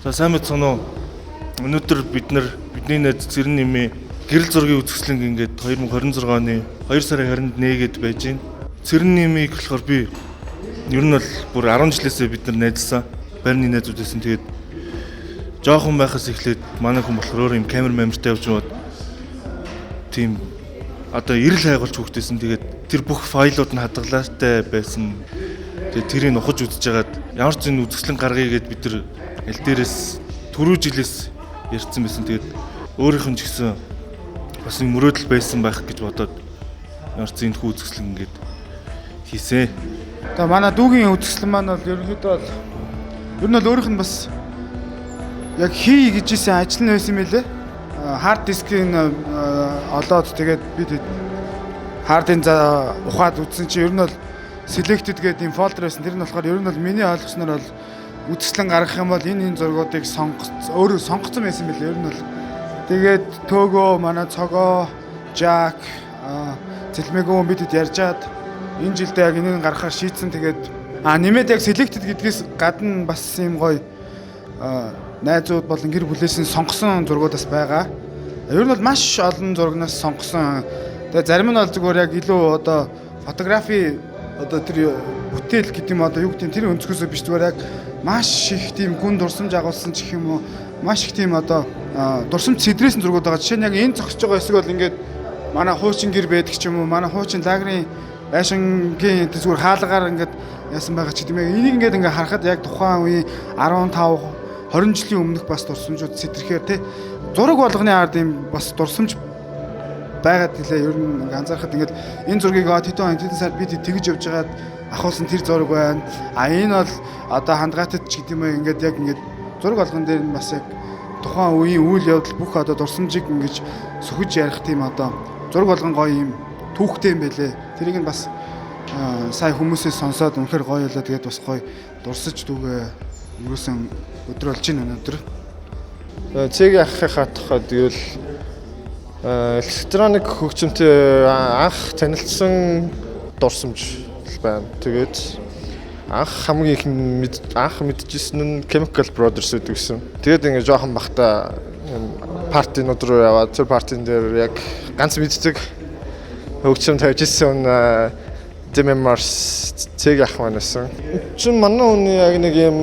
За сайн мэдсэн үү? Өнөөдөр бидний найз Цэрэн нэмээ гэрэл зургийн үзэсгэлэнг ингээд 2026 оны 2 сарын 21-нд байж байна. Цэрэн нэмийг болохоор би ер нь бол бүр 10 жилээсээ бид нар найзлсан. Байрны найзуудаас нь тэгээд жоохон байхаас эхлээд манай хүн болохоор өөр юм камер мамертай явж бод тийм одоо эрэл хайгуулж хөвгтэйсэн. Тэгээд тэр бүх файлууд нь хадгалаатай байсан. Тэгээд тэрийг ухаж үзэж хагаад ямар ч зэн үзэсгэлэн гаргая гэд бид нар аль дээрээс түрүү жилээс ярьсан байсан. Тэгээд өөрийнх нь ч гэсэн бас юм мөрөөдөл байсан байх гэж бодоод ямар ч зэн хүү үзэсгэлэн ингээд хийсэн. Тэгээ манай дүүгийн үзэсгэлэн маань бол ерөнхийдөө ер нь бол өөрийнх нь бас яг хий гэжсэн ажил нь байсан юм лээ. Хард дискийн олоод тэгээд бид хардын ухаад үзсэн чинь ер нь бол selected гэдэг юм фолдер байсан. Тэр нь болохоор ер нь бол миний ойлгосноор бол үзэсгэлэн гаргах юм бол энэ зургуудыг өөрөө сонгоцсон байсан билээ. Ер нь бол тэгээд төөгөө манай цогоо жак цэлмээгөө бидэд ярьжаад энэ жилдээ яг энийг гаргахаар шийдсэн. Тэгээд нэмээд яг selected гэдгээс гадна бас юм гоё найзууд болон гэр бүлээс нь сонгосон зургуудаас байгаа. Ер нь бол маш олон зургнаас сонгосон. Тэгээ зарим нь бол зүгээр яг илүү одоо фотографи одоо тэр бүтээл гэдэг юм одоо юу гэдэг тэр өнцгөөсөө биш зүгээр яг маш их тийм гүн дурсамж агуулсан ч гэх юм уу маш их тийм одоо дурсамж сэдрээсэн зургууд байгаа. Жишээ нь яг энэ зогсож байгаа хэсэг бол ингээд манай хуучин гэр байдаг ч юм уу манай хуучин лагерын байшингийн зүгээр хаалгаар ингээд яасан байгаа ч гэдэг юм. Энийг ингээд ингээд харахад яг тухайн үеийн 15 20 жилийн өмнөх бас дурсамжууд сэтрэхээр тий зураг болгоны ард юм бас дурсамж байгаад хэлээ. Ер нь ингээ анзаархад ингээд энэ зургийг тэдэн сар бид тэгж явж байгаад ахуулсан тэр зураг байна. Энэ бол одоо хандгаатад ч гэдэг юм ингээд яг ингээд зураг болгон дээр нь бас яг тухайн үеийн үйл явдал бүх одоо дурсамжийг ингэж сөхөж ярих тийм одоо зураг болгон гоё юм түүхтэй юм байлээ. Тэрийг нь бас сая хүмүүсээс сонсоод үнэхээр гоё ялаа. Тэгээд бас гоё дурсаж дүүгээ өнгөрсөн өдөр болж байна өнөөдөр. Цэг ахихаа тухайд гэвэл электроник хөгжимтэй анх танилцсан дурсамж байна. Тэгээд хамгийн их мэдчихсэн нь Chemical Brothers гэдгийгсэн. Тэгээд ингээ жоохон бахта партинууд руу яваад тэр партин дээр яг ганц мэддэг хөгжим тавьж ирсэн Демэмарс цэг ах манайсан. Чин манай хүний яг нэг юм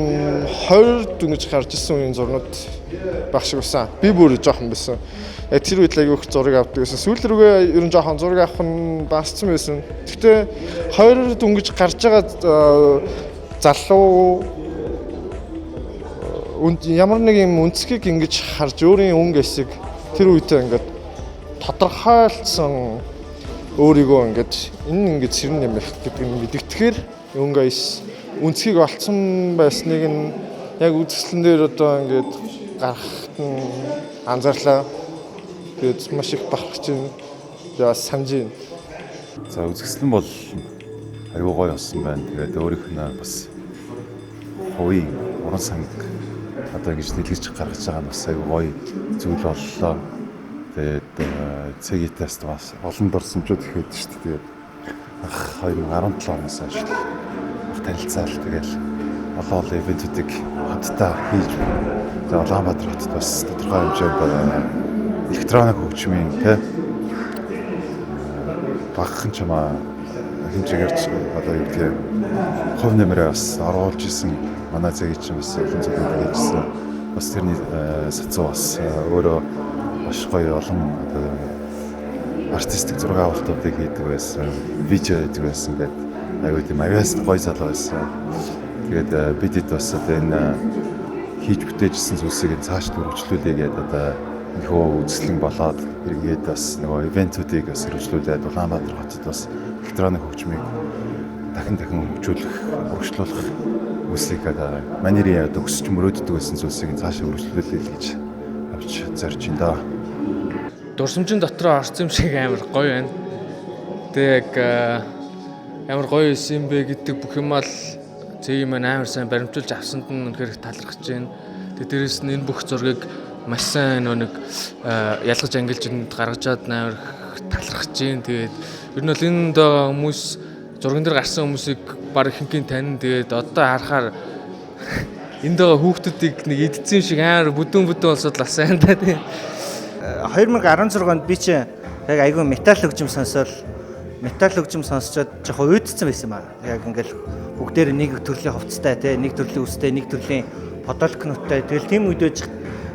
20 дүнгиж гарч ирсэн үеийн зурнууд баг шиг байсан. Би бүр жоохон байсан. Яг тэр үед л аяг их зураг авдаг байсан. Сүүл рүүгээ ер нь жоохон зураг авах нь басцсан байсан. Гэхдээ 20 дүнгиж гарч байгаа залуу ямар нэг юм үнцгийг ингэж харж өөрийн өнгө эсэг тэр үедээ ингээд тодорхойлцсон өөрийгөө ингээд энэ ингээд Цэрэн нэмэх гэдэг нь мэдгэтгэхээр өнгө эс үнцгийг олцсон байсныг нь яг үзэсгэлэн дээр одоо ингээд гарахт нь анзаарлаа. Тэгээд маш их бахархаж байна. Тэгээд санаж байна. За үзэсгэлэн бол аюу гоё болсон байна. Тэгээд өөрийнх нь бас хувийн уран санг одоо ингэж дэлгэж гаргаж байгаа нь бас аюу гоё зүйл боллоо. Тэгээд цэгитээс бас олон дурсамжууд их байдаг шүү дээ. Тэгээд 2017 оноос хойш танилцаал тэгэл олон ивентүүдийг хамтдаа хийж Улаанбаатар хотод бас тодорхой хэмжээнд электроник хөгжмийн тий багахан чамаа хэмжээгээр одоо юу гэх хувь нэмрээ бас оруулж исэн манай цэгийн чинь бас олон зүйлүүд хийжсэн. Бас тэрний сацуу бас өөрөө маш гоё олон артистик зураг авалтуудыг хийдэг байсан, видео хийдэг байсан гэдэг аюу тийм авиас гоё залуу байсан. Тэгээд бидэд бас одоо энэ хийж бүтээжсэн зүйлсийг цааш хөгжлүүлээ гэдэг одоо нөхөө үзэсгэлэн болоод эргээд бас нөгөө ивентүүдийг бас хөгжлүүлээд Улаанбаатар хотод бас электроник хөгжмийг дахин хөгжүүлэх, урагшлуулах үсийг одоо манерийн одоо өсч мөрөөддөг байсан зүйлсийг цааш хөгжлүүлээ гэж авч зорж байна да. Дурсамжийн дотроо орсон юм шиг амар гоё байна. Тэг яг амар гоё юм бэ гэдэг бүх юм ал цэгийн маань амар сайн баримтуулж авсанд нь үнэхээр талархаж байна. Тэг дээрэс нь энэ бүх зургийг маш сайн нэг ялгаж ангилж энд гаргажаад амар талархаж байна. Тэгээд ер нь бол энд хүмүүс зурган дээр гарсан хүмүүсийг баг ихэнхийн тань. Тэгээд одоо харахаар энд байгаа хүүхдүүдийг нэг идсэн шиг амар бүдүүн болсод л асан да тийм. 2016 онд би чи яг айгүй металл хөгжим сонсчод жоохон уйдцсан байсан юм аа. Яг ингээл бүгдээр нэг төрлийн хувцастай тий, нэг төрлийн үстэй, нэг төрлийн подолкноттай. Тэгэл тийм үед байж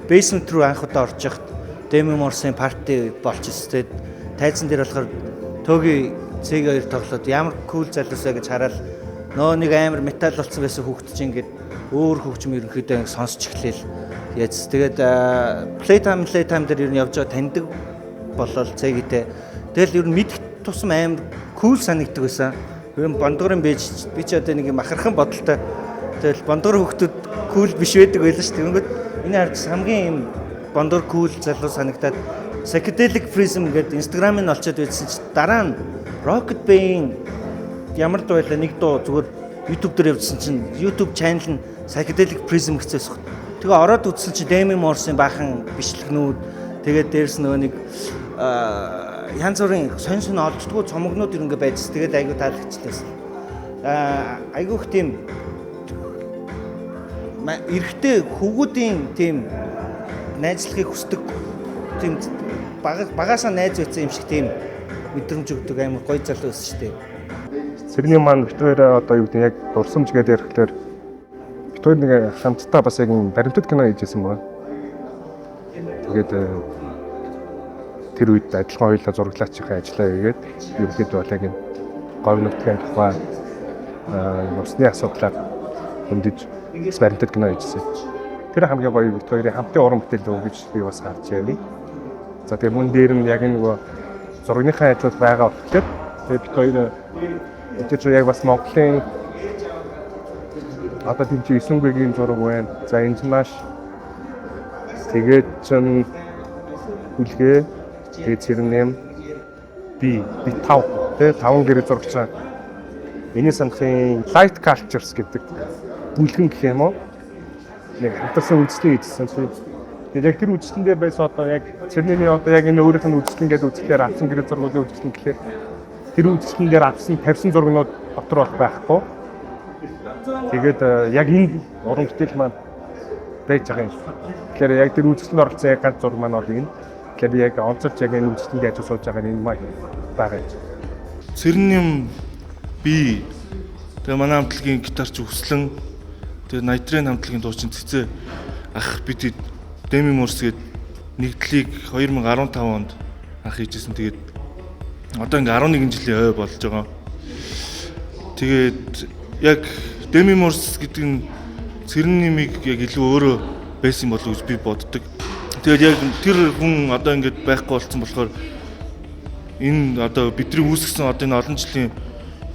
basement руу анх удаа орж яхад Demi Moore-ийн парти болж өстэй. Тайзан дээр болохоор Төгийн C2 тоглоод ямар кул залуусаа гэж хараад нөө нэг амар металл болсон байсан хүүхд чинь ингээд өөр хөгжим ерөнхийдөө сонсч эхлэв. Яц тэгээд playtime дээр ер нь явж байгаа таньдаг болол цээгтэй. Тэгэл ер нь мэдэх тусам амар кул санагддаг байсан. Ер нь бондгорын би ч одоо нэг юм ахархан бодолтой. Тэгэл бондгор хүүхдүүд кул биш байдаг байлаа шүү дээ. Ингээд энэ харж хамгийн юм бондгор кул залуу санагдаад psychedelic prism гэдэг Instagram-ын олцоод байсан чи дараа нь Rocket Band ямар дуу байлаа нэг дуу зүгээр YouTube дээр явуулсан чинь YouTube channel нь psychedelic prism гэхээс. Тэгээ ороод үзсэн чи Demi Moore-ийн баахан бичлэгнүүд тэгээд дээрс нөгөө нэг янз бүрийн сонь олддгоо цомогнууд ингээ байжс. Тэгээд айгу таалагчлаасан. Айгу их тийм эрэгтэй хөвгүүдийн тийм найзлахыг хүсдэг тийм багасаа найз байсан юм шиг тийм мэдрэмж өгдөг амар гоё залуу байсан шүү дээ. Цэрний маань битүүрээ одоо юу гэдэг яг дурсамж гэдээ ярихлаар битүүр нэг хамтдаа бас яг баримтат кино хийжсэн байна. Тэгээд тэр үед адилхан хоёулаа зураглаачийн ажиллаа хийгээд ерөнхийдөө бол яг энэ говь нутгийн тухай усны асуудлаар хөндөж баримтат кино хийжсэн. Тэр хамгийн гоё битүүрийн хамтын уран бүтээл дөө гэж би бас харж байна. За тэгээд мөн дээр нь яг нөгөө зургийнхаа ажил байгаа болохоор тэгээд бид хоёр өчигдөр яг бас Монголын одоо тийм 9-гийн зураг байна. За энэ ч маш тэгээд чин хүлгээ тэгээд цэрнэм би 5 тэгээд 5 гэрээ зурагч байгаа. Миний санахын light cultures гэдэг бүлгэн гэх юм уу? Нэг хамтарсан үйлчлэг хийсэн. Тэгээд яг тэр үйлчлэн дээр байсан одоо яг цэрнэний одоо яг энэ өөрийнх нь үйлчлэн гэдэг үзэхээр авсан гэрээ зургуудын үйлчлэн гэхлээр тэр үйлчлэн дээр авсан тавьсан зургнууд дотор бол байхгүй. Тэгээд яг энэ уран бүтээл маань байж байгаа юм. Тэгэхээр яг тэр үйлчлэнд оролцсон яг ганц зураг маань бол энэ. Тэгэхээр яг онцолж яг энэ үйлчлэнд яаж сууж байгаа нь энэ маань байгаа юм. Цэрнэм би тэгээ манай хамтлагийн гитарч Өслөн тэгээ Найтрын хамтлагийн дуучин Цэцээ ах бид Demi Moore гээд нэгдлийг 2015 онд анх хийжсэн. Тэгээд одоо ингээ 11 жилийн ой болж байгаа. Тэгээд яг Demi Moore гэдэг нь цэрнэмийг яг илүү өөрөө байсан болов уу гэж би боддог. Тэгээд яг тэр хүн одоо ингээд байхгүй болсон болохоор энэ одоо бидний үүсгэсэн одоо энэ олон жилийн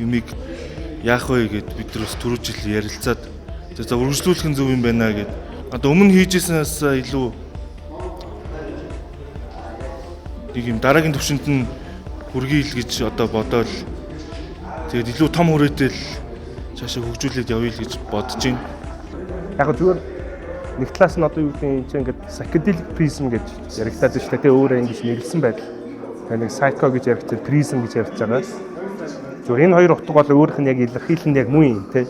юмыг яах вэ гэд бид нар бас түрүү жил ярилцаад за үргэлжлүүлэх нь зөв юм байна гэд одоо өмнө хийжсэнээс илүү нэг юм дараагийн төвшөнд нь хүргий л гэж одоо бодоол тэгээд илүү том хүрээтэй л цаашаа хөгжүүлээд явъя л гэж бодож байна. Яг зүгээр нэг талаас нь одоо юу гэдэг юм чинь ингээд psychedelic prism гэж яригдаад байна шүү дээ. Тэгээ өөрөө ингэж нэрлсэн байдал. Тэгээ нэг psycho гэж яригдсан prism гэж ярьж байгаа. Зүгээр энэ хоёр утга бол өөрийнх нь яг илэрхийлэл нь яг муу юм тий.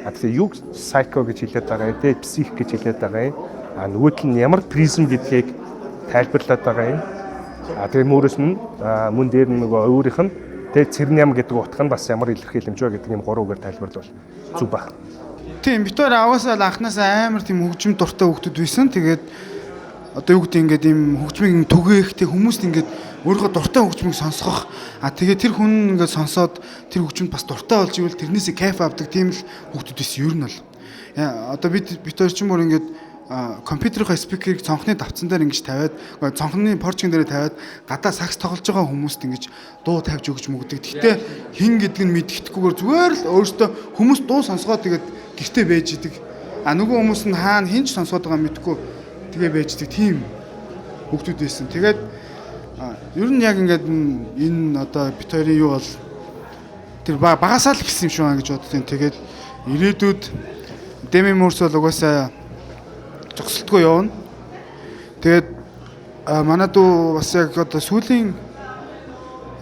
Тэгээ юу psycho гэж хэлээд байгаа юм те псих гэж хэлээд байгаа юм. Нөгөөдөл нь ямар prism гэдгийг тайлбарлаад байгаа юм. Тэгээ мөрөөс нь мөн дээр нь нөгөө өөрийнх нь тэгээ цэрнэм гэдэг утга нь бас ямар илэрхийлэмж вэ гэдэг юм 3 үгээр тайлбарлавал зүг баг. Тийм бид хоёр аваасаа анханасаа амар тийм хөгжим дуртай хүүхдүүд байсан. Тэгээд одоо юу гэдэг ингээд ийм хөгжмийг түгээх тэг хүмүүст ингээд өөрийнхөө дуртай хөгжмийг сонсгох. Тэгээд тэр хүн ингээд сонсоод тэр хөгжмөнд бас дуртай болж ивэл тэрнээсээ кайф авдаг тийм л хүүхдүүд байсан ер нь бол. Одоо бид хоёр ч юм уу ингээд компьютерийнхаа спикерийг цонхны давцсан дээр ингэж тавиад цонхны порчгийн дээр тавиад гадаа сакс тоглож байгаа хүмүүст ингэж дуу тавьж өгч мөгдөг. Гэхдээ хин гэдг нь мэддэхгүйгээр зүгээр л өөртөө хүмүүс дуу сонсгоод тэгээд гэртээ байж идэг. Нөгөө хүмүүс нь хаана хинч сонсгоод байгаа мэдгүй тэгээ байж идэг тийм хүүхдүүд байсан. Тэгээд ер нь яг ингээд энэ одоо бит хоёрын юу бол тэр багасаа л гисэн юм шиг байна гэж боддیں۔ Тэгээд ирээдүйд Demi Moore бол угаасаа зогсолтгүй явна. Тэгээд манай дүү бас яг одоо сүүлийн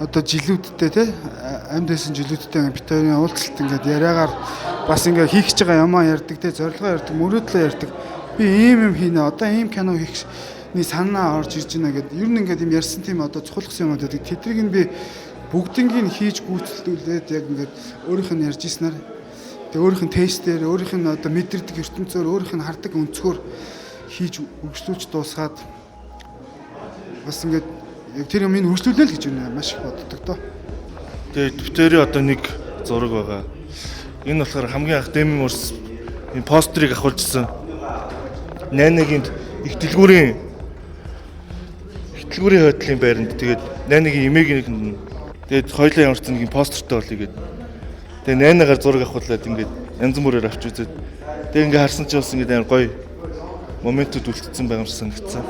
одоо жилүүдтэй те амьд байсан жилүүдтэй бид хоёрын уулзалт ингээд яриагаар бас ингээд хийх гэж байгаа юмаа ярьдаг те зорилгоо ярьдаг мөрөөдлөө ярьдаг би ийм юм хийнэ одоо ийм кино хийхний санаа орж ирж байна гэд ер нь ингээд юм ярьсан тийм одоо цохолгосон юм байдаг тэдрийг нь би бүгднийг хийж гүйцэлдүүлээд яг ингээд өөрийнх нь ярьж ирснээр тэг өөрийнх нь тестээр өөрийнх нь одоо мэдэрдэг ертөнцөөр өөрийнх нь хардаг өнцгөр хийж өгслүүлж дуусгаад бас ингээд яг тэр юм ин хөрслүүлээ л гэж байна маш их боддог доо. Тэгээд битэрийн одоо нэг зураг байгаа. Энэ болохоор хамгийн анх Demi Moore энэ постерыг авахулжсэн. Найнагийн их дэлгүүрийн хойдлын байранд тэгээд найнагийн эмээгийн тэгээд хоёлаа ямарч нэг постертэй болъё гээд. Тэгээд найнагаар зураг авахулаад ингээд янз бүрээр авч үзээд тэгээд ингээд харсан чинь бас ингээд амар гоё моментууд үлдсэн байгаа юм шиг санагдсан.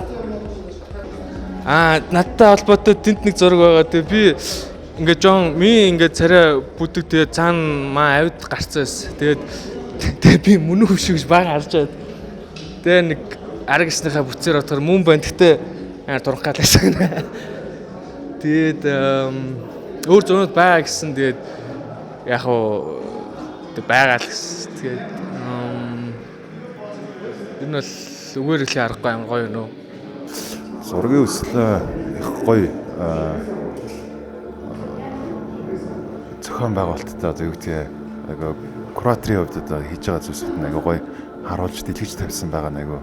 Надтай холбоотой тэнд нэг зураг байгаа. Тэгээ би ингээд Жон ми ингээд царай бүдэг тэгээ цаана маа авид гарцсан байсан. Тэгээд би мөн үү шиг бага харж байд. Тэгээ нэг арга гисныхаа бүтцээр бодохоор мөн байна. Гэтэ турхаа лайсан. Тэгээд өөр зурнууд байгаа гэсэн тэгээд яг уу байгаа л гэсэн. Тэгээд энэ бол үгээр хэлээ аргагүй юм гоё нөө. Зургийн өслөө их гоё зохион байгуулалттай одоо юу гэдгийг айгаа кураторын хувьд одоо хийж байгаа зүйлсүүд нь айгаа гоё харуулж дэлгэж тавьсан байгаа нь айгаа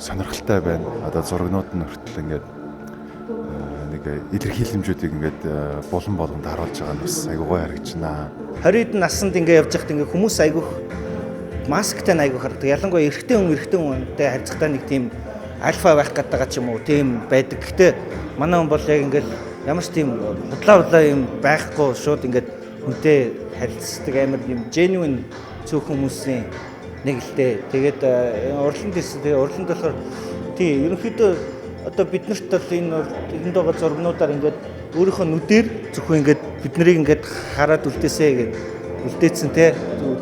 сонирхолтой байна. Одоо зургнууд нь хүртэл ингээд нэг илэрхийлэмжүүдийг ингээд булан болгонд харуулж байгаа нь бас айгаа гоё харагдаж байна. 20-д наснд ингээд явж байхад ингээд хүмүүс айгүйх масктай айгүйх харагдав. Ялангуяа эрэгтэй хүнтэй харьцахтаа нэг тийм альфа байх гэдэг байгаа ч юм уу тийм байдаг. Гэхдээ манай хүн бол яг ингээд ямар ч тийм худлаа юм байхгүй шууд ингээд хүнтэй харилцдаг амар юм genuine цөөх хүмүүсийн нэг л дээ. Тэгээд урланд гэсэн. Тэгээд урланд болохоор тийм ерөнхийдөө одоо биднэрт бол энд байгаа зургнуудаар ингээд өөрийнхөө нүдээр зөвхөн ингээд бид нарыг ингээд хараад үлдээсэй гэж үлдээсэн те.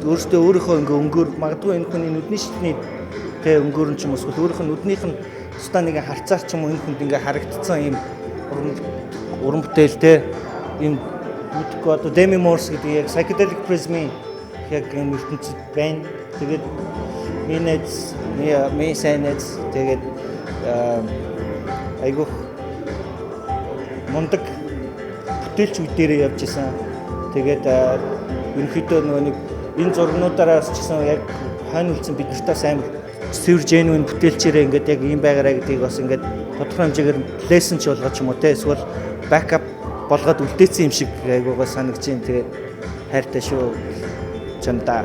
Өөрийнхөө ингээд өнгөөр магадгүй энэ хүний нүдний шилний тэ өнгөөрн ч юм уу өөрийнх нь нүднийх нь тусдаа нэг харцаар ч юм уу энэ хүнд ингээ харагдсан юм уран бүтээл тэ юм мэдгүй одоо Demi Moore гэдэг яг psychedelic prism яг юм ертөнцид байна. Тэгээд Minutes тэгээд айгуух мундаг бүтээлч үе дээрээ явж исэн. Тэгээд ерөнхийдөө нөгөө нэг энэ зургнуудаараас ч гэсэн яг хойно үлдсэн бид нартаас амар цэвэр genuine бүтээлчээрээ ингээд яг ийм байгаараа гэдгийг бас ингээд тодорхой хэмжээгээр lesson ч болгож юм уу те эсвэл backup болгоод үлдээсэн юм шиг айгуугаа санагдаж байна. Тэгээд хайртай шүү чамдаа.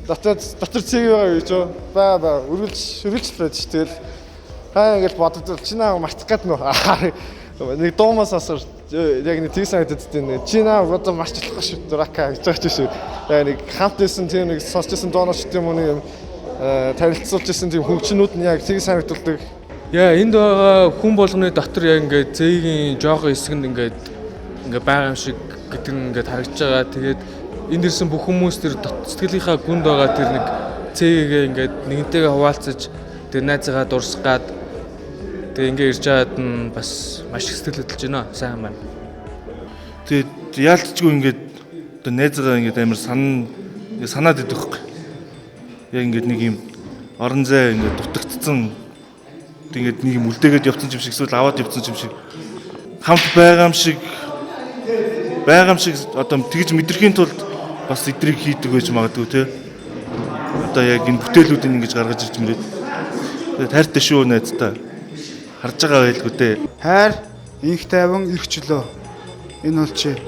Дотор цэг байгаа гэж баа үргэлж байж тэгэл хаа ингэж боддог чи наа мартах гээд нөө нэг дуумаас асар яг нэг тийм санагдаад тийм чи наа одоо марчлахгүй шүү дурака гэж байгаа ч шүү яг нэг хамт байсан тийм нэг сонсчихсан доонооч тийм үний тарилцуулж исэн тийм хөгжнүүд нь яг тийм санагдулдаг. Яа энд байгаа хүн болгоны дотор яг ингээд зээгийн жоохон хэсэг нь ингээд байгаа юм шиг гэдэг нь ингээд харагдаж байгаа. Тэгээд энд ирсэн бүх хүмүүс тэр сэтгэлийнхаа гүнд байгаа тэр нэг цэгээ ингээд нэгнтэйгээ хуваалцаж тэр найзгаа дурсгаад тэг ингээд ирж байгаад нь бас маш их сэтгэл хөдлөж байна. Сайн байна. Тэгээд яалтчгүй ингээд одоо найзгаа ингээд амар санаад идэх байхгүй. Яг ингээд нэг юм орон зай ингээд дутагдсан тэгээд нэг юм үлдээгээд явцсан юм шиг эсвэл аваад явцсан юм шиг хамт байгаа юм шиг одоо тэгж мэдрэхийн тулд бас эдрийг хийдэг байж магадгүй те. Одоо яг энэ бүтээлүүдийг ингэж гаргаж ирж мөрөөд. Тэгээд хайртай шүү найзтай. Харж байгаа байлгүй дээ. Хайр, инх тайван, их чөлөө. Энэ бол чи